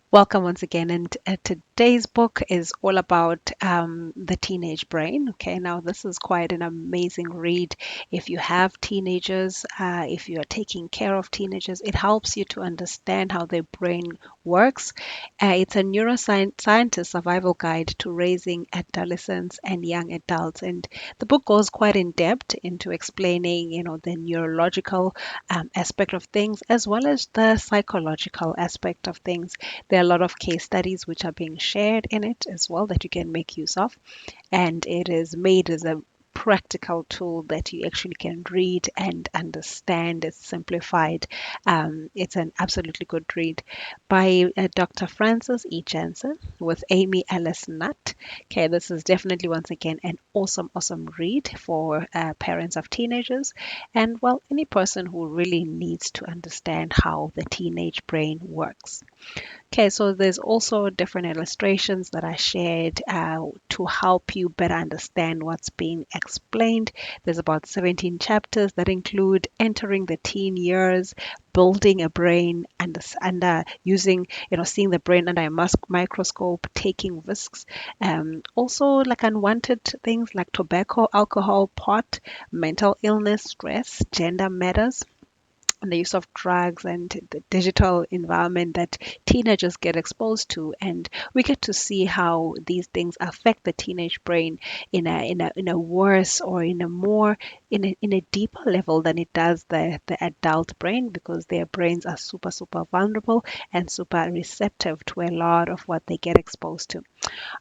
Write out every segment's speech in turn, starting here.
Welcome once again. And today's book is all about the teenage brain. Okay, now this is quite an amazing read. If you have teenagers, if you are taking care of teenagers, it helps you to understand how their brain works. It's a neuroscientist survival guide to raising adolescents and young adults. And the book goes quite in depth into explaining, the neurological aspect of things as well as the psychological aspect of things. There are a lot of case studies which are being shared in it as well that you can make use of. And it is made as a practical tool that you actually can read and understand. It's simplified. It's an absolutely good read by Dr. Francis E. Jensen with Amy Ellis Nutt. Okay, this is definitely once again an awesome, awesome read for parents of teenagers and, well, any person who really needs to understand how the teenage brain works. Okay, so there's also different illustrations that I shared to help you better understand what's being explained. There's about 17 chapters that include entering the teen years, building a brain, and using, seeing the brain under a microscope, taking risks. Also, like unwanted things like tobacco, alcohol, pot, mental illness, stress, gender matters, and the use of drugs and the digital environment that teenagers get exposed to, and we get to see how these things affect the teenage brain in a worse or in a more in a deeper level than it does the adult brain, because their brains are super vulnerable and super receptive to a lot of what they get exposed to.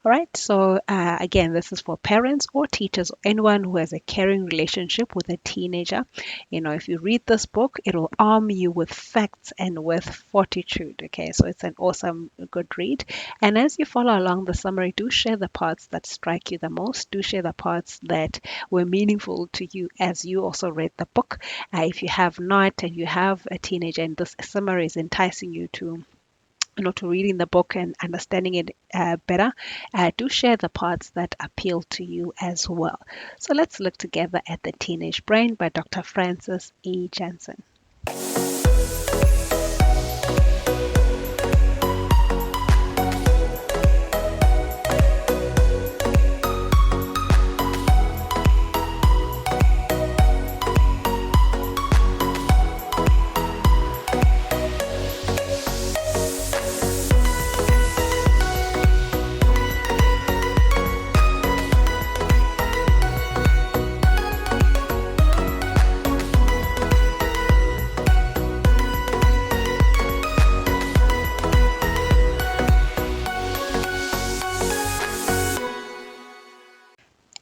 All right, so again, this is for parents or teachers, anyone who has a caring relationship with a teenager. If you read this book, it will arm you with facts and with fortitude. Okay, so it's an awesome, good read. And as you follow along the summary, do share the parts that strike you the most. Do share the parts that were meaningful to you as you also read the book. If you have not and you have a teenager and this summary is enticing you to reading the book and understanding it better, do share the parts that appeal to you as well. So let's look together at The Teenage Brain by Dr. Francis E. Jensen.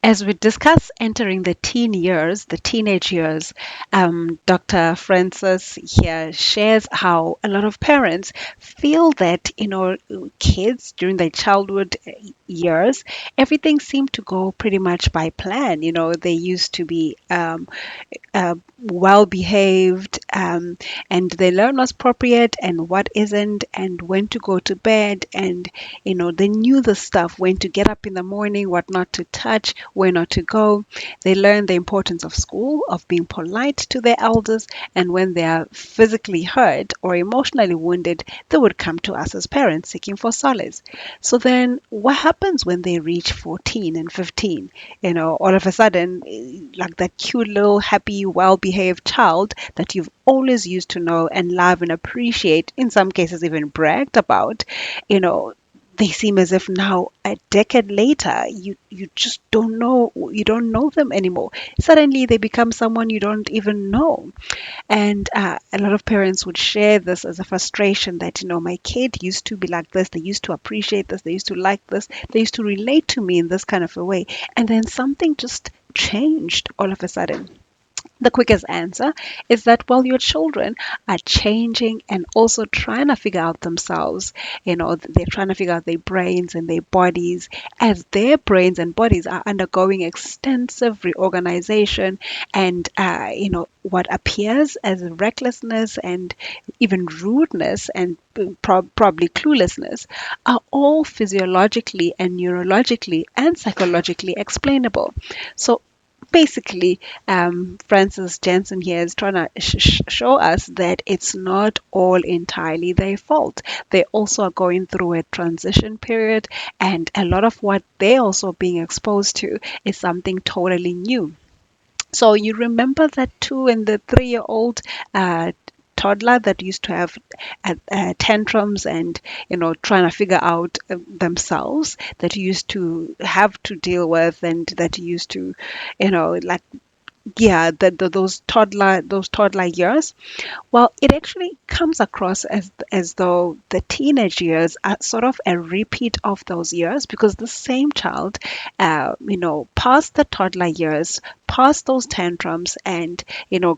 As we discuss entering the teen years, the teenage years, Dr. Francis here shares how a lot of parents feel that, kids during their childhood years, everything seemed to go pretty much by plan. They used to be well behaved, and they learn what's appropriate and what isn't, and when to go to bed, and they knew the stuff, when to get up in the morning, what not to touch, where not to go. They learn the importance of school, of being polite to their elders, and when they are physically hurt or emotionally wounded, they would come to us as parents seeking for solace. So then what happens when they reach 14 and 15? All of a sudden, like that cute little happy, well-behaved child that you've always used to know and love and appreciate, in some cases even bragged about, you know, they seem as if now a decade later you just don't know them anymore. Suddenly they become someone you don't even know. And a lot of parents would share this as a frustration that, my kid used to be like this, they used to appreciate this, they used to like this, they used to relate to me in this kind of a way, and then something just changed all of a sudden. The quickest answer is that while your children are changing and also trying to figure out themselves, they're trying to figure out their brains and their bodies, as their brains and bodies are undergoing extensive reorganization, and, what appears as recklessness and even rudeness and probably cluelessness are all physiologically and neurologically and psychologically explainable. So basically, Francis Jensen here is trying to show us that it's not all entirely their fault. They also are going through a transition period, and a lot of what they're also being exposed to is something totally new. So you remember that 2 and 3-year-old uh, toddler that used to have tantrums and trying to figure out themselves, that used to have to deal with, and that used to like, yeah, those toddler years. Well, it actually comes across as though the teenage years are sort of a repeat of those years, because the same child, passed the toddler years, passed those tantrums, and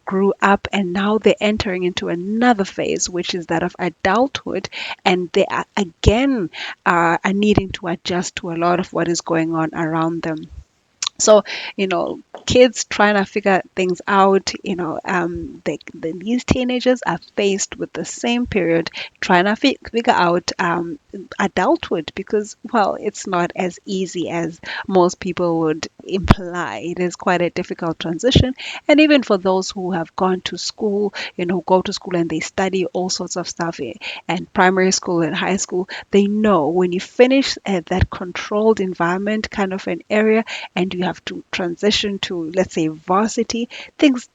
grew up, and now they're entering into another phase, which is that of adulthood, and they are again are needing to adjust to a lot of what is going on around them. So, kids trying to figure things out, these teenagers are faced with the same period trying to figure out adulthood, because, well, it's not as easy as most people would imply. It is quite a difficult transition. And even for those who have gone to school, go to school and they study all sorts of stuff, and primary school and high school, they know when you finish that controlled environment kind of an area, and you have to transition to, let's say, varsity, things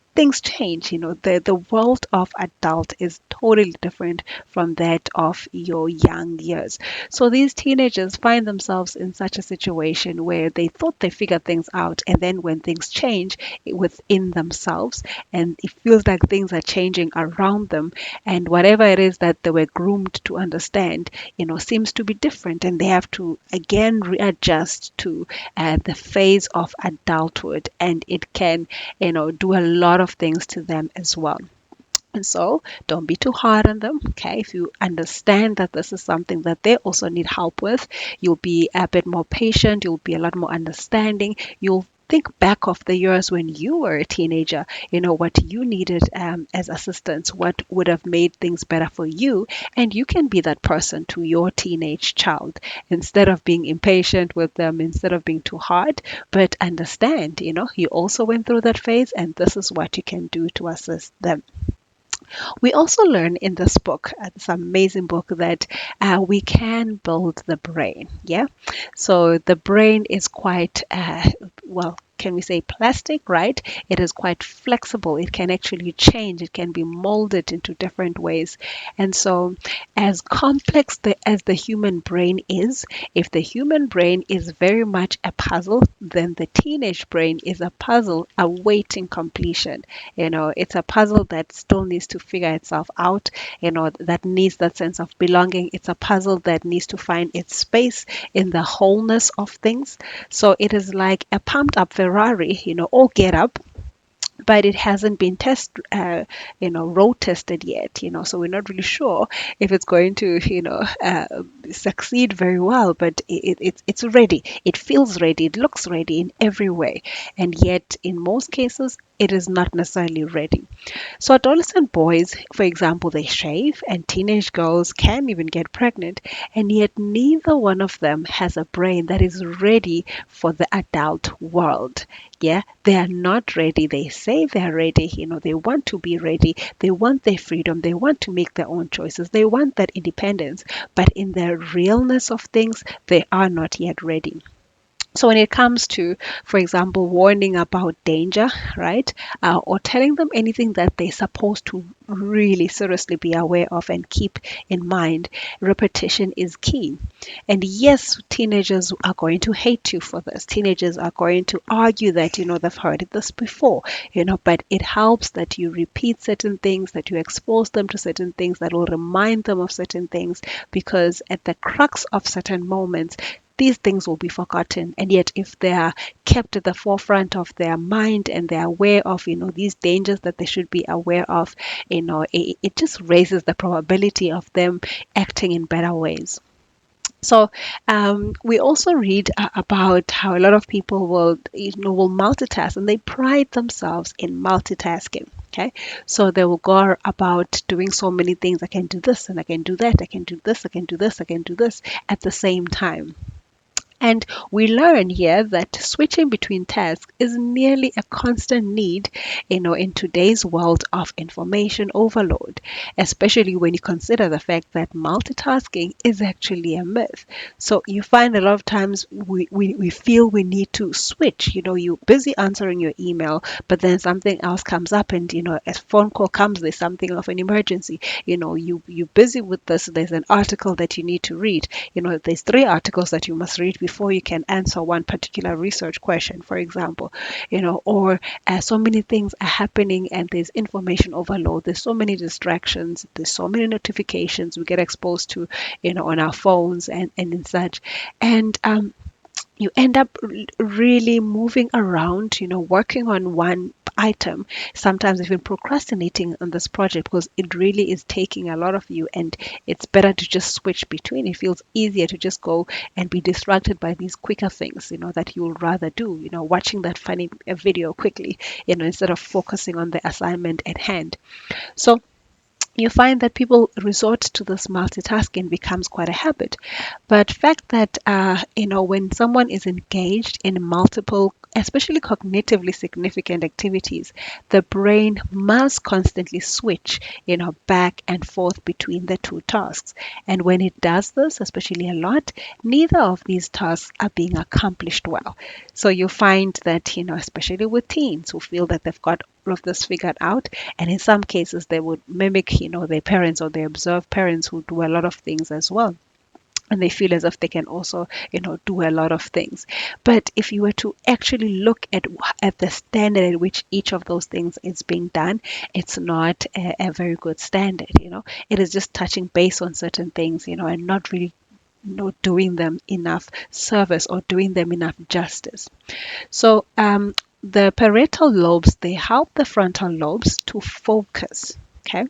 change. The world of adult is totally different from that of your young years. So these teenagers find themselves in such a situation where they thought they figured things out, and then when things change within themselves, and it feels like things are changing around them, and whatever it is that they were groomed to understand, seems to be different, and they have to again readjust to the phase of adulthood, and it can, do a lot of things to them as well. And so don't be too hard on them. Okay. If you understand that this is something that they also need help with, you'll be a bit more patient. You'll be a lot more understanding. You'll think back of the years when you were a teenager, what you needed as assistance, what would have made things better for you. And you can be that person to your teenage child, instead of being impatient with them, instead of being too hard, but understand, you also went through that phase, and this is what you can do to assist them. We also learn in this book, this amazing book, that we can build the brain. Yeah. So the brain is quite, well, can we say plastic, right? It is quite flexible. It can actually change. It can be molded into different ways. And so, as complex as the human brain is, if the human brain is very much a puzzle, then the teenage brain is a puzzle awaiting completion. It's a puzzle that still needs to figure itself out, that needs that sense of belonging. It's a puzzle that needs to find its space in the wholeness of things. So it is like a pumped up Ferrari, all get up, but it hasn't been road tested yet. So we're not really sure if it's going to, succeed very well. But it's ready. It feels ready. It looks ready in every way, and yet in most cases, it is not necessarily ready. So adolescent boys, for example, they shave, and teenage girls can even get pregnant, and yet neither one of them has a brain that is ready for the adult world. Yeah, they are not ready. They say they're ready. They want to be ready. They want their freedom. They want to make their own choices. They want that independence. But in the realness of things, they are not yet ready. So when it comes to, for example, warning about danger, right, or telling them anything that they're supposed to really seriously be aware of and keep in mind, repetition is key. And yes, teenagers are going to hate you for this. Teenagers are going to argue that, they've heard this before, but it helps that you repeat certain things, that you expose them to certain things that will remind them of certain things, because at the crux of certain moments, these things will be forgotten. And yet, if they are kept at the forefront of their mind, and they're aware of, these dangers that they should be aware of, it just raises the probability of them acting in better ways. So we also read about how a lot of people will multitask, and they pride themselves in multitasking. Okay, so they will go about doing so many things. I can do this and I can do that. I can do this. I can do this. I can do this at the same time. And we learn here that switching between tasks is nearly a constant need, in today's world of information overload, especially when you consider the fact that multitasking is actually a myth. So you find a lot of times we feel we need to switch. You're busy answering your email, but then something else comes up and, a phone call comes, there's something of an emergency. You're busy with this, there's an article that you need to read. There's three articles that you must read before you can answer one particular research question, for example. Or so many things are happening and there's information overload. There's so many distractions. There's so many notifications we get exposed to, on our phones and in such. And you end up really moving around, working on one item, sometimes even procrastinating on this project because it really is taking a lot of you, and it's better to just switch between. It feels easier to just go and be distracted by these quicker things, that you would rather do, watching that funny video quickly, instead of focusing on the assignment at hand. So you find that people resort to this multitasking becomes quite a habit. But fact that when someone is engaged in multiple, especially cognitively significant activities, the brain must constantly switch, back and forth between the two tasks. And when it does this, especially a lot, neither of these tasks are being accomplished well. So you find that, especially with teens who feel that they've got all of this figured out, and in some cases they would mimic, their parents, or they observe parents who do a lot of things as well, and they feel as if they can also, do a lot of things. But if you were to actually look at the standard at which each of those things is being done, it's not a very good standard. It is just touching base on certain things, and not really, doing them enough service or doing them enough justice. So the parietal lobes, they help the frontal lobes to focus. Okay.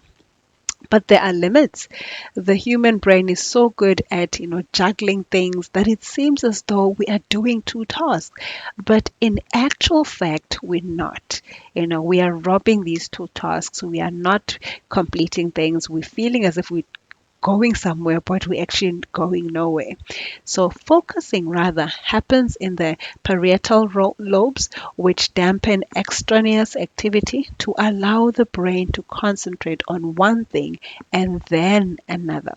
But there are limits. The human brain is so good at, juggling things that it seems as though we are doing two tasks. But in actual fact, we're not. We are robbing these two tasks. We are not completing things. We're feeling as if we're going somewhere, but we're actually going nowhere. So focusing rather happens in the parietal lobes, which dampen extraneous activity to allow the brain to concentrate on one thing and then another.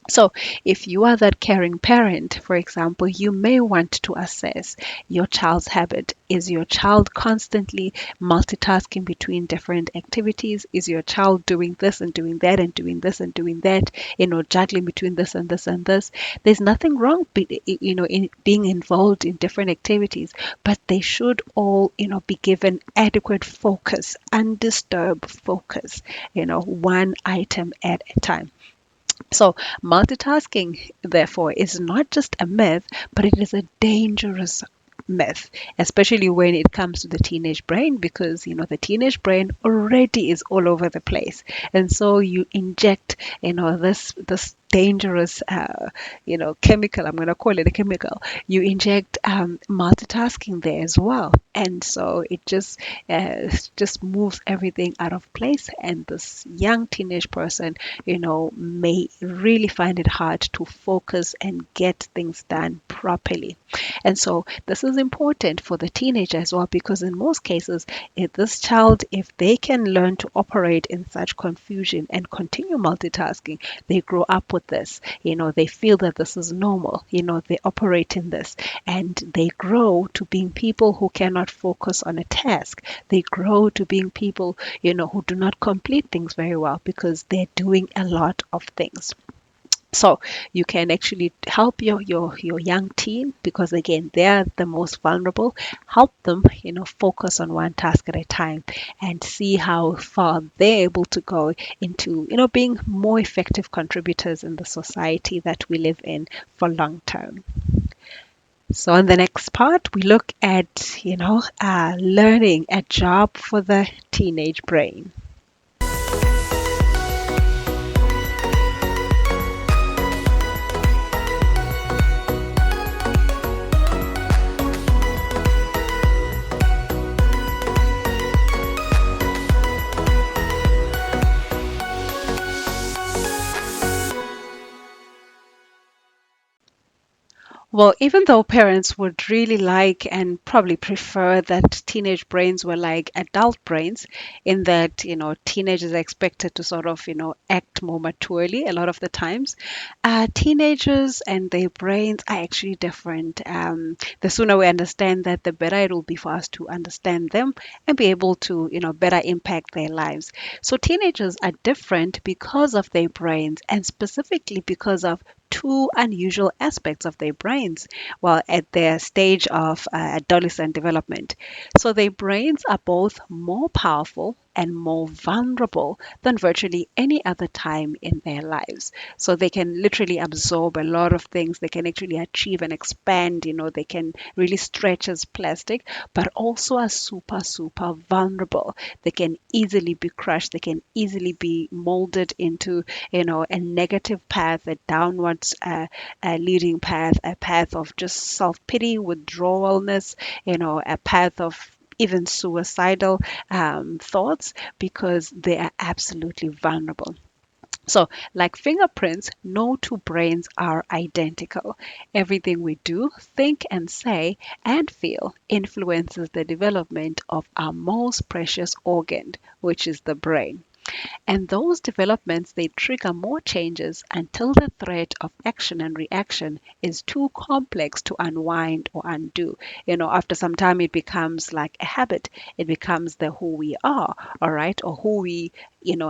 So, if you are that caring parent, for example, you may want to assess your child's habit. Is your child constantly multitasking between different activities? Is your child doing this and doing that and doing this and doing that, juggling between this and this and this? There's nothing wrong, in being involved in different activities, but they should all, be given adequate focus, undisturbed focus, one item at a time. So, multitasking, therefore, is not just a myth, but it is a dangerous myth, especially when it comes to the teenage brain, because the teenage brain already is all over the place, and so you inject this dangerous chemical. I'm going to call it a chemical. You inject multitasking there as well, and so it just moves everything out of place, and this young teenage person may really find it hard to focus and get things done properly. And so this is important for the teenager as well, because in most cases, if this child, if they can learn to operate in such confusion and continue multitasking, they grow up with this. They feel that this is normal. They operate in this, and they grow to being people who cannot focus on a task. They grow to being people, who do not complete things very well because they're doing a lot of things. So you can actually help your young teen, because again, they're the most vulnerable. Help them, focus on one task at a time and see how far they're able to go into, being more effective contributors in the society that we live in for long term. So on the next part, we look at, learning a job for the teenage brain. Well, even though parents would really like and probably prefer that teenage brains were like adult brains, in that, teenagers are expected to sort of, act more maturely a lot of the times, teenagers and their brains are actually different. The sooner we understand that, the better it will be for us to understand them and be able to, better impact their lives. So teenagers are different because of their brains, and specifically because of two unusual aspects of their brains while at their stage of adolescent development. So their brains are both more powerful and more vulnerable than virtually any other time in their lives. So they can literally absorb a lot of things. They can actually achieve and expand, they can really stretch as plastic, but also are super, super vulnerable. They can easily be crushed. They can easily be molded into, a negative path, a downwards leading path, a path of just self-pity, withdrawalness, a path of even suicidal thoughts, because they are absolutely vulnerable. So, like fingerprints, no two brains are identical. Everything we do, think, and say and feel influences the development of our most precious organ, which is the brain. And those developments, they trigger more changes until the thread of action and reaction is too complex to unwind or undo. After some time, it becomes like a habit. It becomes the who we are, all right, or who we,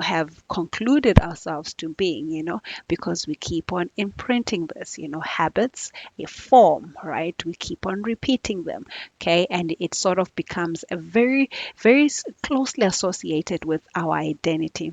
have concluded ourselves to being, because we keep on imprinting this, habits, a form, right? We keep on repeating them, okay, and it sort of becomes a very, very closely associated with our identity.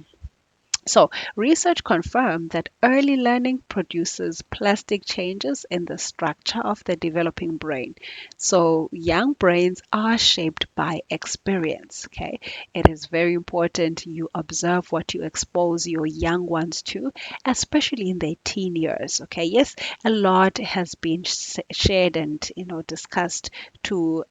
So, research confirmed that early learning produces plastic changes in the structure of the developing brain. So, young brains are shaped by experience. Okay, it is very important you observe what you expose your young ones to, especially in their teen years. Okay, yes, a lot has been shared and discussed to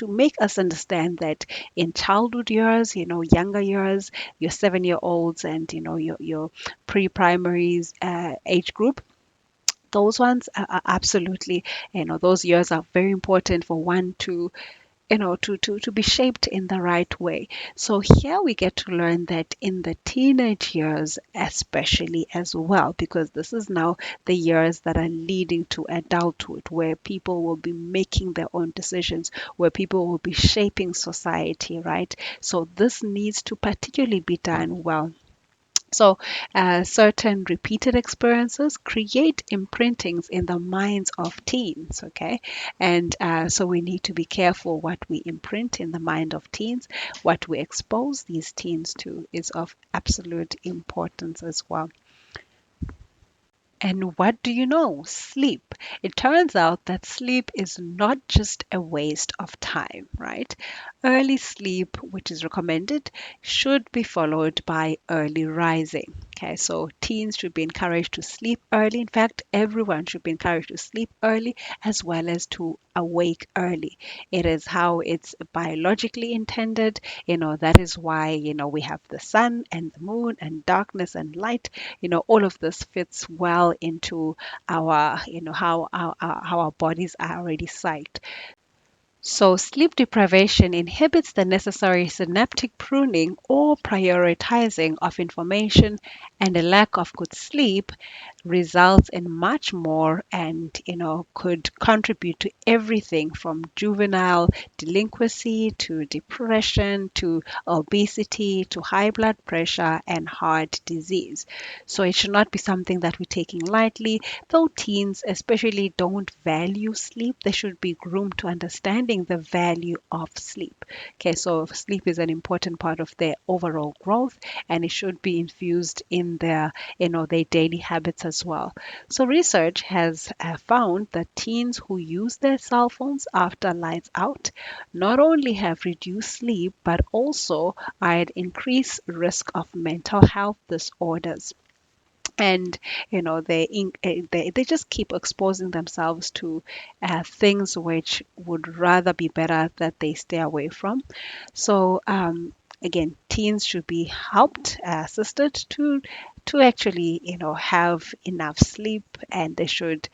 make us understand that in childhood years, younger years, your 7-year olds and your pre-primaries age group, those ones are absolutely, those years are very important for one to to be shaped in the right way. So here we get to learn that in the teenage years, especially as well, because this is now the years that are leading to adulthood, where people will be making their own decisions, where people will be shaping society, right? So this needs to particularly be done well. So, certain repeated experiences create imprintings in the minds of teens, okay? And so we need to be careful what we imprint in the mind of teens. What we expose these teens to is of absolute importance as well. And what do you know? Sleep. It turns out that sleep is not just a waste of time, right? Early sleep, which is recommended, should be followed by early rising. Okay, so teens should be encouraged to sleep early. In fact, everyone should be encouraged to sleep early as well as to awake early. It is how it's biologically intended. That is why, we have the sun and the moon and darkness and light. All of this fits well into our, how our bodies are already psyched. So, sleep deprivation inhibits the necessary synaptic pruning or prioritizing of information, and a lack of good sleep results in much more and could contribute to everything from juvenile delinquency to depression to obesity to high blood pressure and heart disease. So, it should not be something that we're taking lightly. Though teens especially don't value sleep, they should be groomed to understanding the value of sleep. Okay, so sleep is an important part of their overall growth, and it should be infused in their daily habits as well. So research has found that teens who use their cell phones after lights out not only have reduced sleep but also are at increased risk of mental health disorders. And they just keep exposing themselves to things which would rather be better that they stay away from. So again, teens should be helped, assisted to to actually, have enough sleep, and they should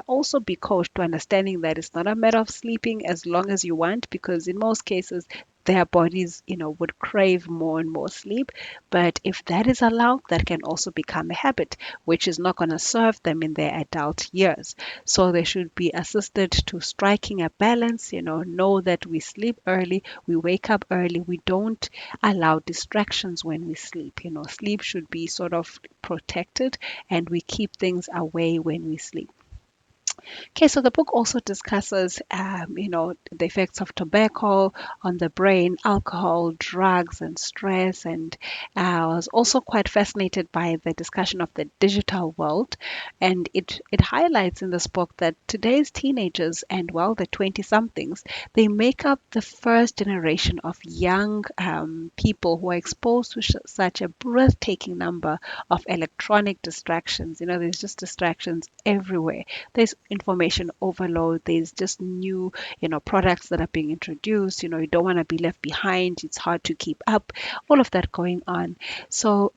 also be coached to understanding that it's not a matter of sleeping as long as you want, because in most cases their bodies, would crave more and more sleep. But if that is allowed, that can also become a habit, which is not going to serve them in their adult years. So they should be assisted to striking a balance, know that we sleep early, we wake up early, we don't allow distractions when we sleep. Sleep should be sort of protected, and we keep things away when we sleep. Okay, so the book also discusses, the effects of tobacco on the brain, alcohol, drugs, and stress. And I was also quite fascinated by the discussion of the digital world. And it highlights in this book that today's teenagers and, well, the 20 somethings, they make up the first generation of young people who are exposed to such a breathtaking number of electronic distractions. There's just distractions everywhere. There's information overload. There's just new, products that are being introduced. You don't want to be left behind. It's hard to keep up. All of that going on. So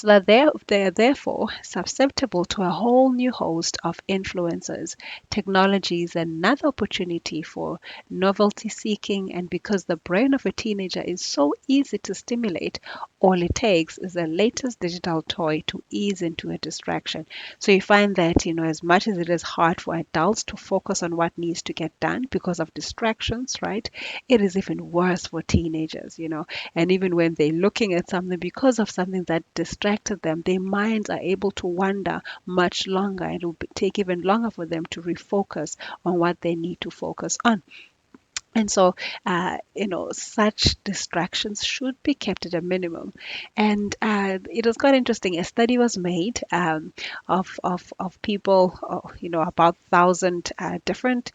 that they're therefore susceptible to a whole new host of influences, technologies, another opportunity for novelty seeking. And because the brain of a teenager is so easy to stimulate, all it takes is the latest digital toy to ease into a distraction. So you find that, as much as it is hard for adults to focus on what needs to get done because of distractions, right? It is even worse for teenagers. And even when they're looking at something because of something that distracted them, their minds are able to wander much longer. It will take even longer for them to refocus on what they need to focus on. And so, such distractions should be kept at a minimum. And it was quite interesting. A study was made of people, about 1,000 different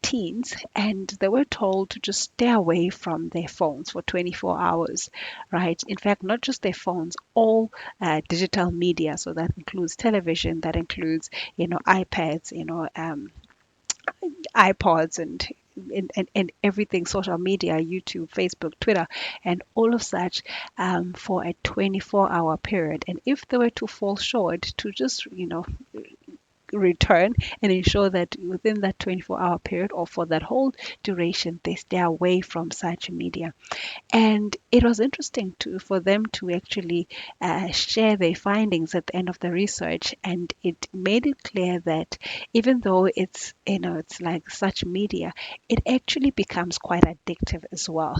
teens, and they were told to just stay away from their phones for 24 hours, right? In fact, not just their phones, all digital media. So that includes television, that includes, iPads, iPods, and everything, social media, YouTube, Facebook, Twitter, and all of such, for a 24-hour period. And if they were to fall short, to just, return and ensure that within that 24-hour period, or for that whole duration, they stay away from such media. And it was interesting for them to actually share their findings at the end of the research, and it made it clear that even though it's like such media, it actually becomes quite addictive as well.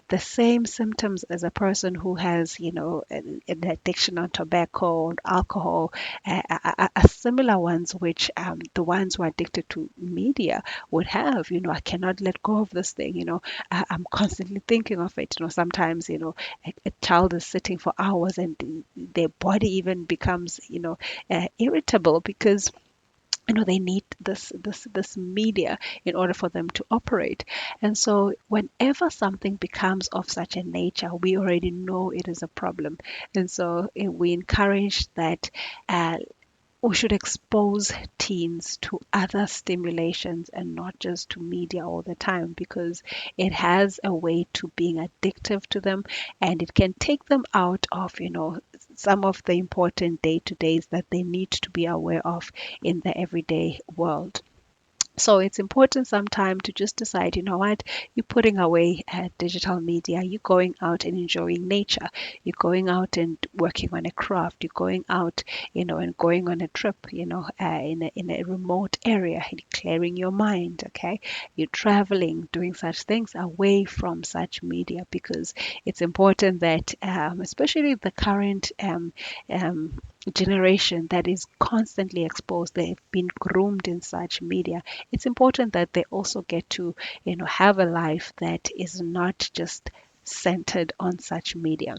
The same symptoms as a person who has an addiction on tobacco or alcohol are similar ones, which the ones who are addicted to media would have. I cannot let go of this thing. I'm constantly thinking of it. Sometimes, a child is sitting for hours and their body even becomes, irritable because they need this media in order for them to operate. And so whenever something becomes of such a nature, we already know it is a problem. And so we encourage that we should expose teens to other stimulations and not just to media all the time, because it has a way to being addictive to them, and it can take them out of some of the important day-to-days that they need to be aware of in the everyday world. So it's important sometime to just decide, what, you're putting away digital media, you're going out and enjoying nature, you're going out and working on a craft, you're going out, and going on a trip, in a remote area, and clearing your mind, okay? You're traveling, doing such things away from such media, because it's important that, especially the current generation that is constantly exposed, they've been groomed in such media. It's important that they also get to, have a life that is not just centered on such media.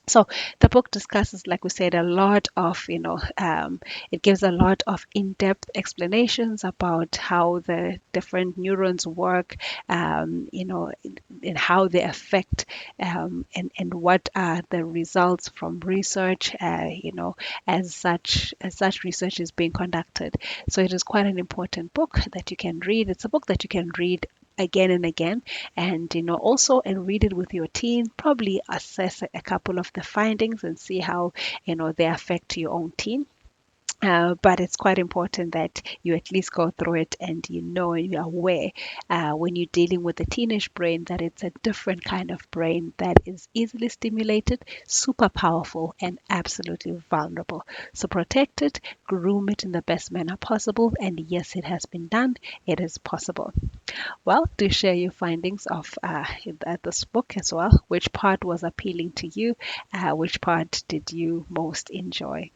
So the book discusses, like we said, a lot of, it gives a lot of in-depth explanations about how the different neurons work, and how they affect, and what are the results from research, as such research is being conducted. So it is quite an important book that you can read. It's a book that you can read again and again, and also and read it with your teen, probably assess a couple of the findings and see how they affect your own teen. But it's quite important that you at least go through it and you're aware when you're dealing with the teenage brain that it's a different kind of brain that is easily stimulated, super powerful, and absolutely vulnerable. So protect it, groom it in the best manner possible, and yes, it has been done. It is possible. Well, do share your findings of this book as well. Which part was appealing to you? Which part did you most enjoy?